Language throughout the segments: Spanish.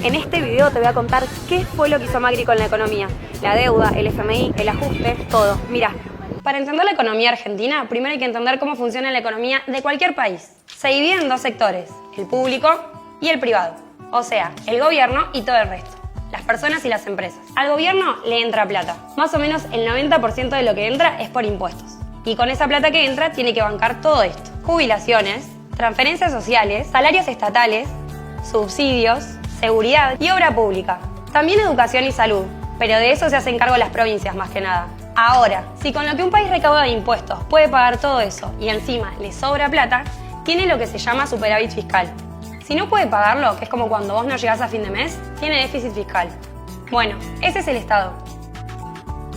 En este video te voy a contar qué fue lo que hizo Macri con la economía. La deuda, el FMI, el ajuste, todo. Mirá, para entender la economía argentina, primero hay que entender cómo funciona la economía de cualquier país. Se divide en dos sectores, el público y el privado. O sea, el gobierno y todo el resto. Las personas y las empresas. Al gobierno le entra plata. Más o menos el 90% de lo que entra es por impuestos. Y con esa plata que entra tiene que bancar todo esto. Jubilaciones, transferencias sociales, salarios estatales, subsidios, seguridad y obra pública. También educación y salud, pero de eso se hacen cargo las provincias más que nada. Ahora, si con lo que un país recauda de impuestos puede pagar todo eso y encima le sobra plata, tiene lo que se llama superávit fiscal. Si no puede pagarlo, que es como cuando vos no llegás a fin de mes, tiene déficit fiscal. Bueno, ese es el Estado.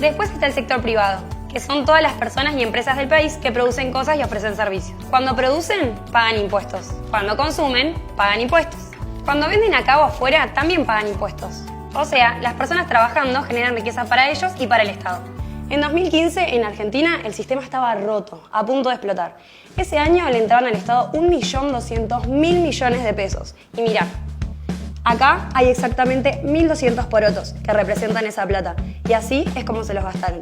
Después está el sector privado, que son todas las personas y empresas del país que producen cosas y ofrecen servicios. Cuando producen, pagan impuestos. Cuando consumen, pagan impuestos. Cuando venden acá o afuera, también pagan impuestos. O sea, las personas trabajando generan riqueza para ellos y para el Estado. En 2015, en Argentina, el sistema estaba roto, a punto de explotar. Ese año le entraban al Estado 1.200.000 millones de pesos. Y mirá, acá hay exactamente 1.200 porotos que representan esa plata. Y así es como se los gastaron.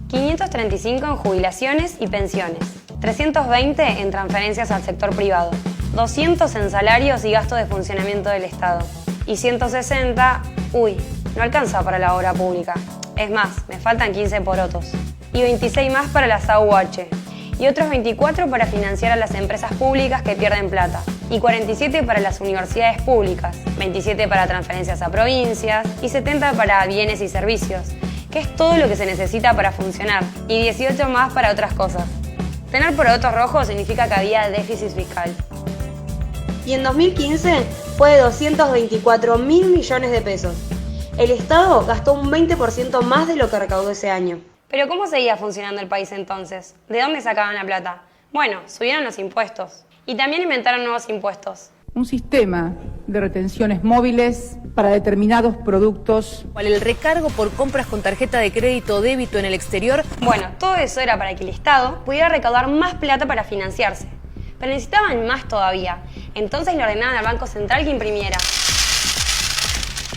535 en jubilaciones y pensiones, 320 en transferencias al sector privado, 200 en salarios y gastos de funcionamiento del Estado. Y 160, no alcanza para la obra pública. Es más, me faltan 15 porotos. Y 26 más para las AUH. Y otros 24 para financiar a las empresas públicas que pierden plata. Y 47 para las universidades públicas. 27 para transferencias a provincias. Y 70 para bienes y servicios, que es todo lo que se necesita para funcionar. Y 18 más para otras cosas. Tener porotos rojos significa que había déficit fiscal. Y en 2015 fue de 224.000 millones de pesos. El Estado gastó un 20% más de lo que recaudó ese año. Pero ¿cómo seguía funcionando el país entonces? ¿De dónde sacaban la plata? Bueno, subieron los impuestos. Y también inventaron nuevos impuestos. Un sistema de retenciones móviles para determinados productos. El recargo por compras con tarjeta de crédito o débito en el exterior. Bueno, todo eso era para que el Estado pudiera recaudar más plata para financiarse. Pero necesitaban más todavía. Entonces le ordenaban al Banco Central que imprimiera.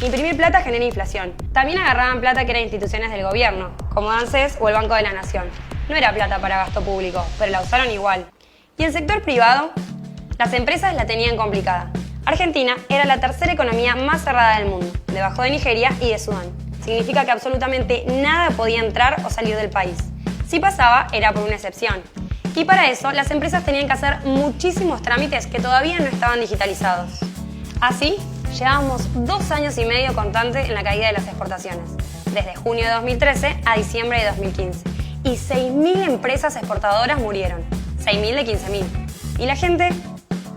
Imprimir plata genera inflación. También agarraban plata que era de instituciones del gobierno, como ANSES o el Banco de la Nación. No era plata para gasto público, pero la usaron igual. Y el sector privado, las empresas la tenían complicada. Argentina era la tercera economía más cerrada del mundo, debajo de Nigeria y de Sudán. Significa que absolutamente nada podía entrar o salir del país. Si pasaba, era por una excepción. Y para eso, las empresas tenían que hacer muchísimos trámites que todavía no estaban digitalizados. Así, llevábamos 2 años y medio constante en la caída de las exportaciones, desde junio de 2013 a diciembre de 2015. Y 6.000 empresas exportadoras murieron, 6.000 de 15.000. Y la gente,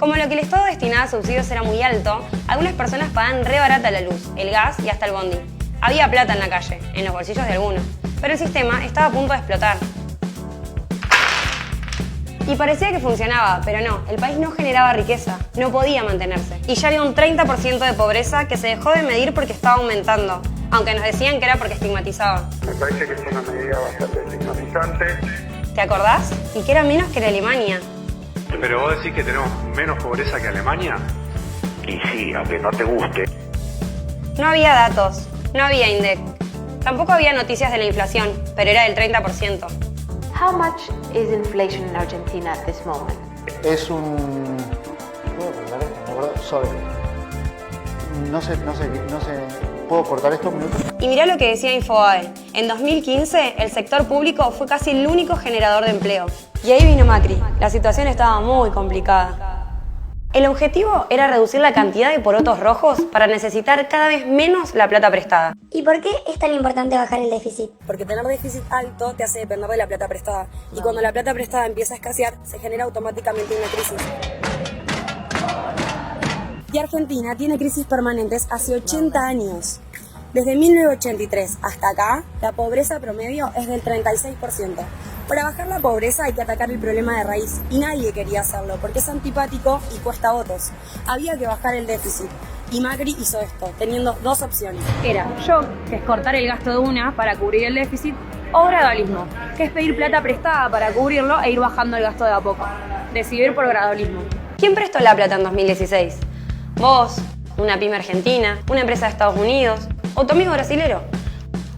como lo que el Estado destinaba a subsidios era muy alto, algunas personas pagaban re barata la luz, el gas y hasta el bondi. Había plata en la calle, en los bolsillos de algunos, pero el sistema estaba a punto de explotar. Y parecía que funcionaba, pero no, el país no generaba riqueza, no podía mantenerse. Y ya había un 30% de pobreza que se dejó de medir porque estaba aumentando, aunque nos decían que era porque estigmatizaba. Me parece que es una medida bastante estigmatizante. ¿Te acordás? Y que era menos que en Alemania. ¿Pero vos decís que tenemos menos pobreza que Alemania? Y sí, aunque no te guste. No había datos, no había INDEC. Tampoco había noticias de la inflación, pero era del 30%. How much is inflation in Argentina at this moment? Es un... No sé, ¿puedo cortar esto un minuto? Y mirá lo que decía Infobae. En 2015, el sector público fue casi el único generador de empleo. Y ahí vino Macri. La situación estaba muy complicada. El objetivo era reducir la cantidad de porotos rojos para necesitar cada vez menos la plata prestada. ¿Y por qué es tan importante bajar el déficit? Porque tener déficit alto te hace depender de la plata prestada. Y cuando la plata prestada empieza a escasear, se genera automáticamente una crisis. Y Argentina tiene crisis permanentes hace 80 años. Desde 1983 hasta acá, la pobreza promedio es del 36%. Para bajar la pobreza hay que atacar el problema de raíz, y nadie quería hacerlo porque es antipático y cuesta votos. Había que bajar el déficit, y Macri hizo esto, teniendo 2 opciones. Era shock, que es cortar el gasto de una para cubrir el déficit, o gradualismo, que es pedir plata prestada para cubrirlo e ir bajando el gasto de a poco. Decidir por gradualismo. ¿Quién prestó la plata en 2016? ¿Vos una pyme argentina, una empresa de Estados Unidos o tu amigo brasilero.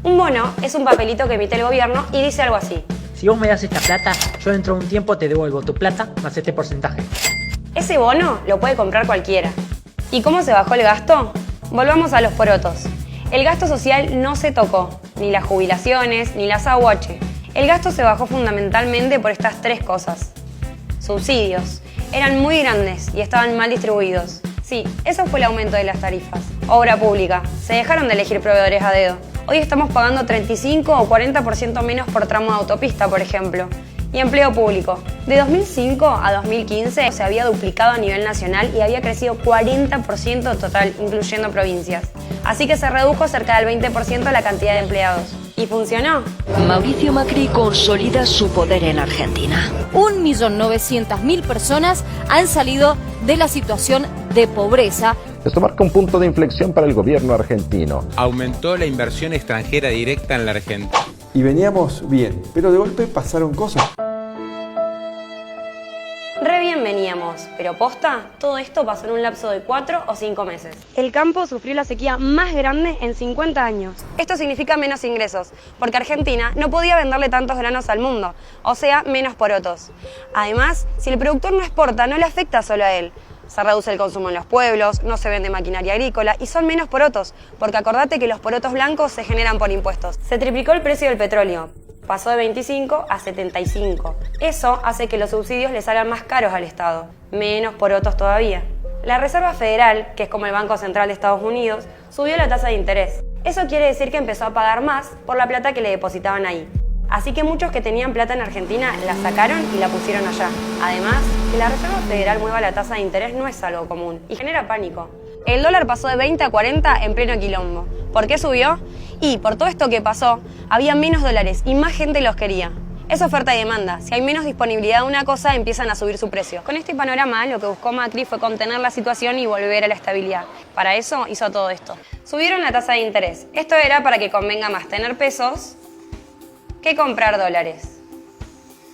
Un bono es un papelito que emite el gobierno y dice algo así. Si vos me das esta plata, yo dentro de un tiempo te devuelvo tu plata más este porcentaje. Ese bono lo puede comprar cualquiera. ¿Y cómo se bajó el gasto? Volvamos a los porotos. El gasto social no se tocó, ni las jubilaciones, ni las AUH. El gasto se bajó fundamentalmente por estas tres cosas. Subsidios. Eran muy grandes y estaban mal distribuidos. Sí, eso fue el aumento de las tarifas. Obra pública. Se dejaron de elegir proveedores a dedo. Hoy estamos pagando 35 o 40% menos por tramo de autopista, por ejemplo. Y empleo público. De 2005 a 2015 se había duplicado a nivel nacional y había crecido 40% total, incluyendo provincias. Así que se redujo cerca del 20% la cantidad de empleados. ¿Y funcionó? Mauricio Macri consolida su poder en Argentina. 1.900.000 personas han salido de la situación de pobreza. Esto marca un punto de inflexión para el gobierno argentino. Aumentó la inversión extranjera directa en la Argentina. Y veníamos bien, pero de golpe pasaron cosas. Re bien veníamos, pero posta, todo esto pasó en un lapso de 4 o 5 meses. El campo sufrió la sequía más grande en 50 años. Esto significa menos ingresos, porque Argentina no podía venderle tantos granos al mundo, o sea, menos porotos. Además, si el productor no exporta, no le afecta solo a él. Se reduce el consumo en los pueblos, no se vende maquinaria agrícola y son menos porotos, porque acordate que los porotos blancos se generan por impuestos. Se triplicó el precio del petróleo. Pasó de 25 a 75. Eso hace que los subsidios le salgan más caros al Estado. Menos porotos todavía. La Reserva Federal, que es como el Banco Central de Estados Unidos, subió la tasa de interés. Eso quiere decir que empezó a pagar más por la plata que le depositaban ahí. Así que muchos que tenían plata en Argentina la sacaron y la pusieron allá. Además, que la Reserva Federal mueva la tasa de interés no es algo común y genera pánico. El dólar pasó de 20 a 40 en pleno quilombo. ¿Por qué subió? Y por todo esto que pasó, había menos dólares y más gente los quería. Es oferta y demanda. Si hay menos disponibilidad de una cosa, empiezan a subir su precio. Con este panorama, lo que buscó Macri fue contener la situación y volver a la estabilidad. Para eso hizo todo esto. Subieron la tasa de interés. Esto era para que convenga más tener pesos que comprar dólares.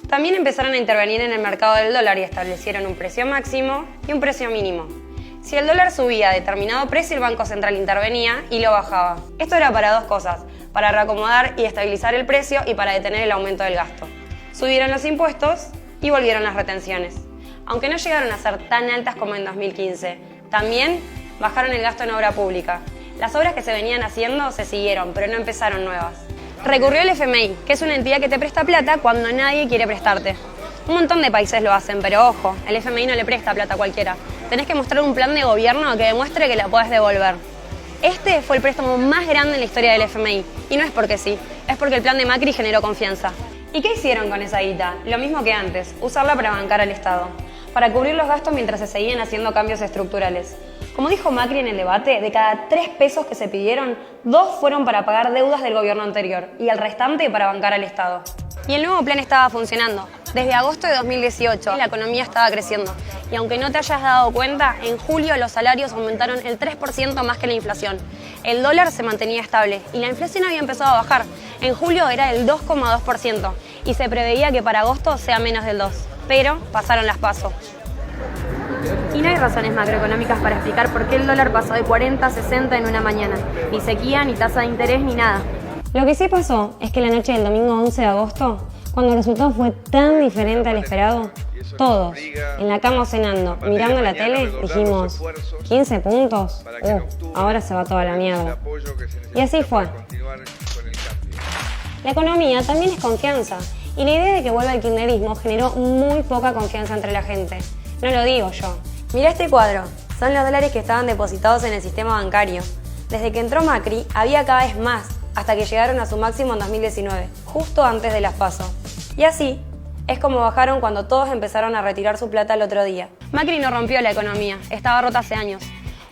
También empezaron a intervenir en el mercado del dólar y establecieron un precio máximo y un precio mínimo. Si el dólar subía a determinado precio, el Banco Central intervenía y lo bajaba. Esto era para dos cosas, para reacomodar y estabilizar el precio y para detener el aumento del gasto. Subieron los impuestos y volvieron las retenciones. Aunque no llegaron a ser tan altas como en 2015, también bajaron el gasto en obra pública. Las obras que se venían haciendo se siguieron, pero no empezaron nuevas. Recurrió el FMI, que es una entidad que te presta plata cuando nadie quiere prestarte. Un montón de países lo hacen, pero ojo, el FMI no le presta plata a cualquiera. Tenés que mostrar un plan de gobierno que demuestre que la podés devolver. Este fue el préstamo más grande en la historia del FMI. Y no es porque sí, es porque el plan de Macri generó confianza. ¿Y qué hicieron con esa guita? Lo mismo que antes, usarla para bancar al Estado. Para cubrir los gastos mientras se seguían haciendo cambios estructurales. Como dijo Macri en el debate, de cada 3 pesos que se pidieron, 2 fueron para pagar deudas del gobierno anterior y el restante para bancar al Estado. Y el nuevo plan estaba funcionando. Desde agosto de 2018 la economía estaba creciendo. Y aunque no te hayas dado cuenta, en julio los salarios aumentaron el 3% más que la inflación. El dólar se mantenía estable y la inflación había empezado a bajar. En julio era el 2,2% y se preveía que para agosto sea menos del 2%. Pero pasaron las PASO. Y no hay razones macroeconómicas para explicar por qué el dólar pasó de 40 a 60 en una mañana. Ni sequía, ni tasa de interés, ni nada. Lo que sí pasó es que la noche del domingo 11 de agosto, cuando el resultado fue tan diferente al esperado, todos, en la cama cenando, mirando la tele, dijimos, 15 puntos, ahora se va toda la mierda. Y así fue. La economía también es confianza, y la idea de que vuelva el kirchnerismo generó muy poca confianza entre la gente. No lo digo yo. Mirá este cuadro, son los dólares que estaban depositados en el sistema bancario. Desde que entró Macri, había cada vez más, hasta que llegaron a su máximo en 2019, justo antes de las PASO. Y así es como bajaron cuando todos empezaron a retirar su plata el otro día. Macri no rompió la economía, estaba rota hace años.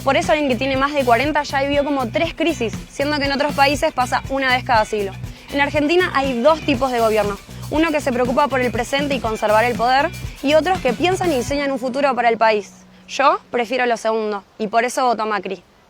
Por eso alguien que tiene más de 40 ya vivió como 3 crisis, siendo que en otros países pasa una vez cada siglo. En Argentina hay 2 tipos de gobierno. Uno que se preocupa por el presente y conservar el poder, y otros que piensan y diseñan un futuro para el país. Yo prefiero lo segundo, y por eso voto a Macri.